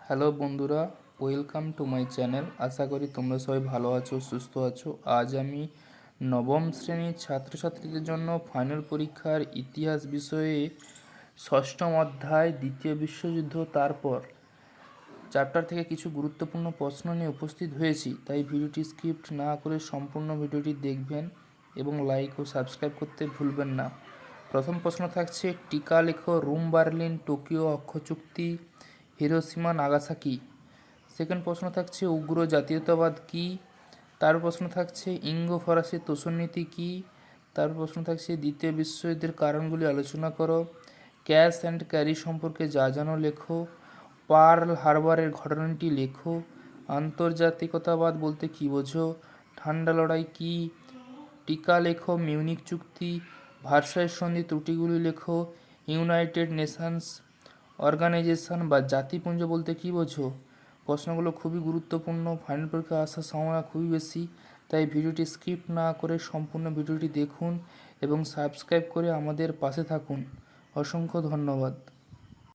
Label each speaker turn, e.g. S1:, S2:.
S1: Hello বন্ধুরা, welcome to my channel. আশা করি তোমরা সবাই ভালো আছো, সুস্থ আছো। আজ আমি নবম শ্রেণীর ছাত্রছাত্রীদের জন্য ফাইনাল পরীক্ষার ইতিহাস বিষয়ে ষষ্ঠম অধ্যায় দ্বিতীয় বিশ্বযুদ্ধ তারপর চ্যাপ্টার থেকে কিছু গুরুত্বপূর্ণ প্রশ্ন নিয়ে উপস্থিত হয়েছি। তাই ভিডিওটি স্কিপ্ট না করে সম্পূর্ণ ভিডিওটি দেখবেন এবং লাইক ও সাবস্ক্রাইব করতে ভুলবেন না। প্রথম প্রশ্ন থাকছে, টিকা লেখো রোম বার্লিন টোকিও অক্ষ চুক্তি হিরোশিমা নাগাসাকি। সেকেন্ড প্রশ্ন থাকছে, উগ্র জাতীয়তাবাদ কী। তার প্রশ্ন থাকছে, ইঙ্গো ফরাসি তোষণনীতি কী। তার প্রশ্ন থাকছে, দ্বিতীয় বিশ্বযুদ্ধের কারণগুলি আলোচনা করো। ক্যাশ অ্যান্ড ক্যারি সম্পর্কে যা জানো লেখো। পার্ল হারবারের ঘটনাটি লেখো। আন্তর্জাতিকতাবাদ বলতে কী বোঝো। ঠান্ডা লড়াই কী। টিকা লেখো মিউনিক চুক্তি। ভার্সাই সন্ধি ত্রুটিগুলি লেখো। ইউনাইটেড নেশনস অর্গানাইজেশন বা জাতিপুঞ্জ বলতে কী বোঝো। প্রশ্নগুলো খুবই গুরুত্বপূর্ণ, ফাইনাল পরীক্ষা আসার সম্ভাবনা খুবই বেশি। তাই ভিডিওটি স্কিপ না করে সম্পূর্ণ ভিডিওটি দেখুন এবং সাবস্ক্রাইব করে আমাদের পাশে থাকুন। অসংখ্য ধন্যবাদ।